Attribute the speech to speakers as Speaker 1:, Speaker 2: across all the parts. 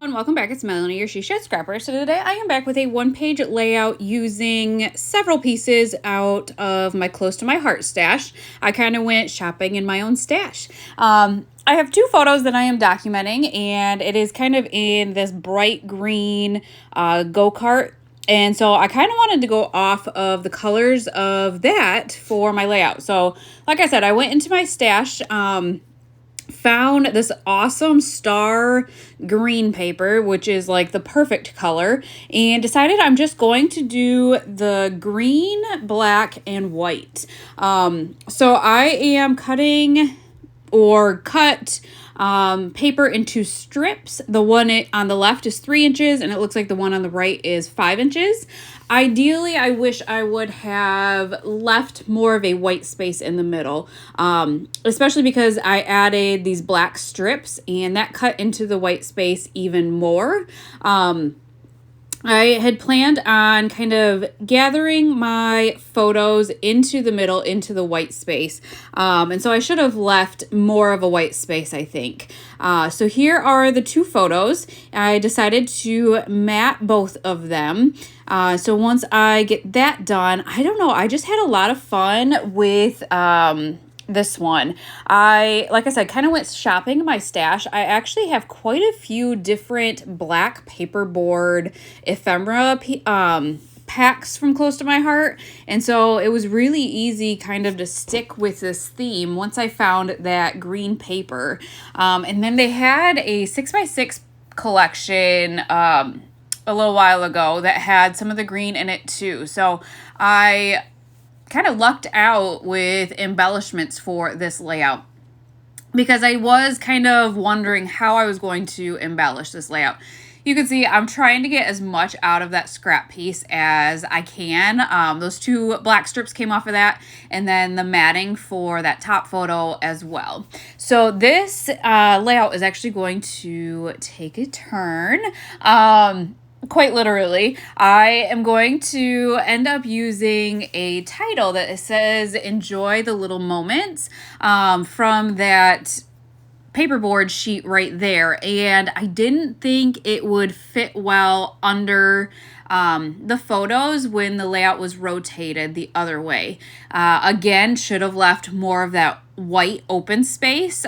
Speaker 1: And welcome back. It's Melanie, your She Shed Scrapper. So today I am back with a one-page layout using several pieces out of my Close to My Heart stash. I kind of went shopping in my own stash. I have two photos that I am documenting, and it is kind of in this bright green go-kart. And so I kind of wanted to go off of the colors of that for my layout. So like I said, I went into my stash, found this awesome star green paper, which is like the perfect color, and decided I'm just going to do the green, black, and white. So I am cut paper into strips. The one on the left is 3 inches, and it looks like the one on the right is 5 inches. Ideally, I wish I would have left more of a white space in the middle, especially because I added these black strips, and that cut into the white space even more. I had planned on kind of gathering my photos into the middle, into the white space. And so I should have left more of a white space, I think. So here are the two photos. I decided to mat both of them. So once I get that done, I don't know, I just had a lot of fun with this one. Like I said, kind of went shopping in my stash. I actually have quite a few different black paperboard ephemera packs from Close to My Heart. And so it was really easy kind of to stick with this theme once I found that green paper. And then they had a 6x6 collection a little while ago that had some of the green in it too. So I kind of lucked out with embellishments for this layout because I was kind of wondering how I was going to embellish this layout. You can see I'm trying to get as much out of that scrap piece as I can. Those two black strips came off of that, and then the matting for that top photo as well. So this layout is actually going to take a turn. Quite literally, I am going to end up using a title that says "Enjoy the Little Moments" from that paperboard sheet right there. And I didn't think it would fit well under the photos when the layout was rotated the other way. Again, should have left more of that white open space.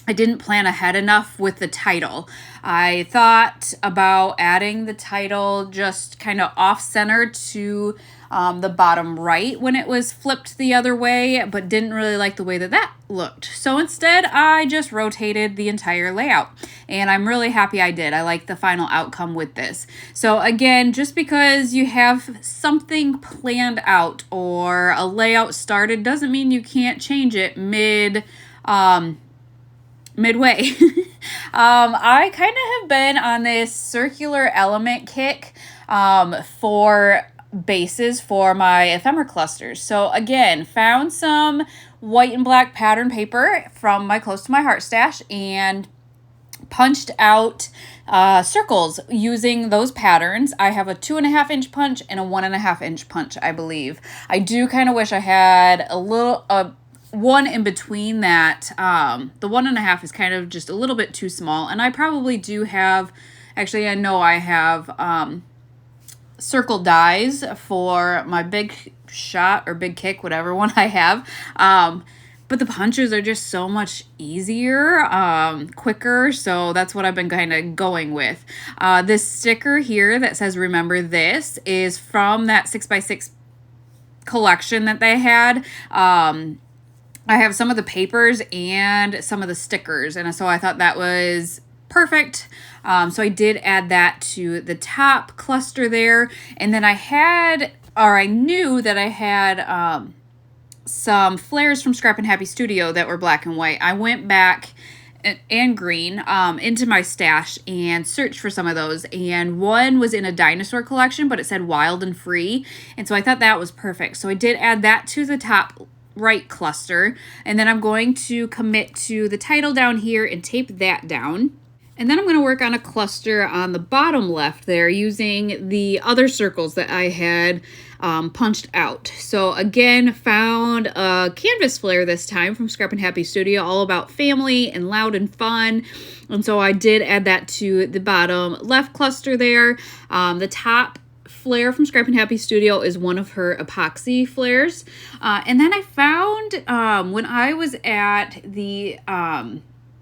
Speaker 1: I didn't plan ahead enough with the title. I thought about adding the title just kind of off-center to the bottom right when it was flipped the other way, but didn't really like the way that looked. So instead, I just rotated the entire layout, and I'm really happy I did. I like the final outcome with this. So again, just because you have something planned out or a layout started doesn't mean you can't change it midway. I kind of have been on this circular element kick for bases for my ephemera clusters. So again, found some white and black pattern paper from my Close to My Heart stash and punched out circles using those patterns. I have a 2.5 inch punch and a 1.5 inch punch, I believe. I do kind of wish I had one in between that. The 1.5 is kind of just a little bit too small, and I probably do have, actually I know I have circle dies for my big shot or big kick, whatever one I have. But the punches are just so much easier, quicker, so that's what I've been kind of going with. This sticker here that says "Remember This" is from that 6x6 collection that they had. I have some of the papers and some of the stickers, and so I thought that was perfect. So I did add that to the top cluster there, and then I knew that I had some flares from Scrappin Happy Studio that were black and white. I went back and green into my stash and searched for some of those, and one was in a dinosaur collection, but it said Wild and Free, and so I thought that was perfect. So I did add that to the top right cluster, and then I'm going to commit to the title down here and tape that down. And then I'm going to work on a cluster on the bottom left there using the other circles that I had punched out. So again, found a canvas flare this time from Scrappin Happy Studio, all about family and loud and fun. And so I did add that to the bottom left cluster there. The top flare from Scrappin Happy Studio is one of her epoxy flares. And then I found when I was at the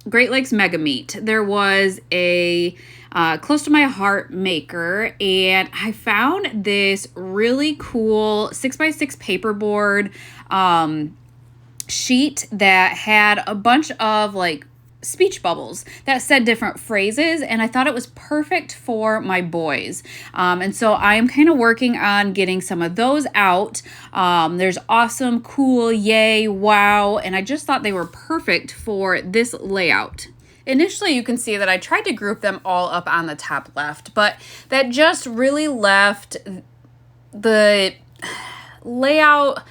Speaker 1: Great Lakes Mega Meet, there was a close to my heart maker, and I found this really cool 6x6 paperboard sheet that had a bunch of like speech bubbles that said different phrases, and I thought it was perfect for my boys. And so I am kind of working on getting some of those out. There's awesome, cool, yay, wow, and I just thought they were perfect for this layout. Initially, you can see that I tried to group them all up on the top left, but that just really left the layout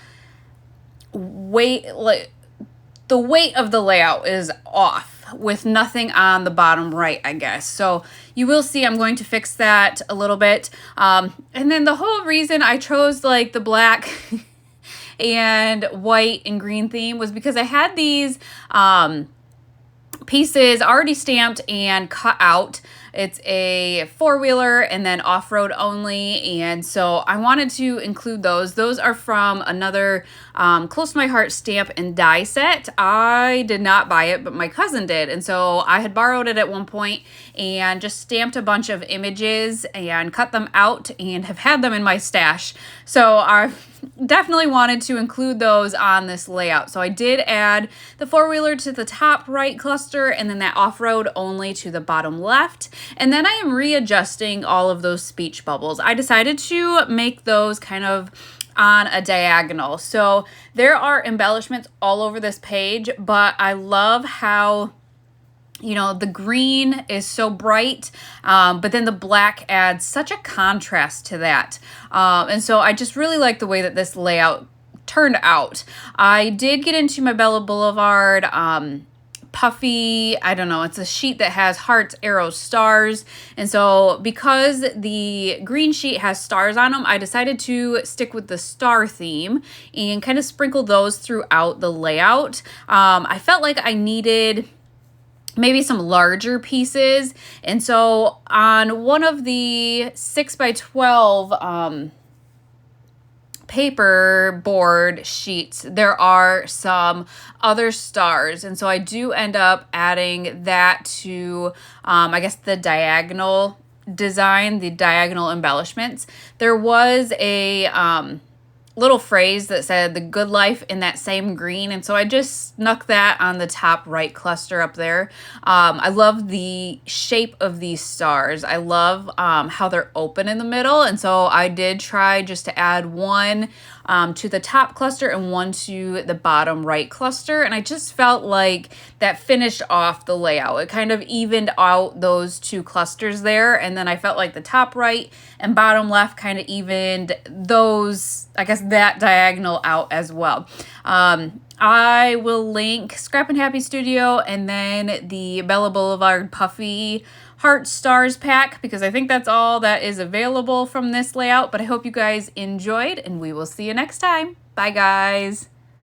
Speaker 1: the weight of the layout is off with nothing on the bottom right, I guess. So you will see I'm going to fix that a little bit. And then the whole reason I chose like the black and white and green theme was because I had these pieces already stamped and cut out. It's a four-wheeler and then off-road only, and so I wanted to include those. Those are from another close to my heart stamp and die set. I did not buy it, but my cousin did, and so I had borrowed it at one point and just stamped a bunch of images and cut them out and have had them in my stash. So I definitely wanted to include those on this layout. So I did add the four-wheeler to the top right cluster and then that off-road only to the bottom left. And then I am readjusting all of those speech bubbles. I decided to make those kind of on a diagonal. So there are embellishments all over this page, but I love how, you know, the green is so bright, but then the black adds such a contrast to that. And so I just really like the way that this layout turned out. I did get into my Bella Boulevard puffy, I don't know, it's a sheet that has hearts, arrows, stars. And so because the green sheet has stars on them, I decided to stick with the star theme and kind of sprinkle those throughout the layout. I felt like I needed maybe some larger pieces. And so on one of the 6x12 paper board sheets, there are some other stars. And so I do end up adding that to, I guess, the diagonal design, the diagonal embellishments. There was a little phrase that said the good life in that same green, and so I just snuck that on the top right cluster up there. I love the shape of these stars. I love how they're open in the middle, and so I did try just to add one to the top cluster and one to the bottom right cluster, and I just felt like that finished off the layout. It kind of evened out those two clusters there, and then I felt like the top right and bottom left kind of evened those, I guess, that diagonal out as well. I will link Scrappin Happy Studio and then the Bella Boulevard Puffy Heart Stars pack, because I think that's all that is available from this layout. But I hope you guys enjoyed, and we will see you next time. Bye, guys.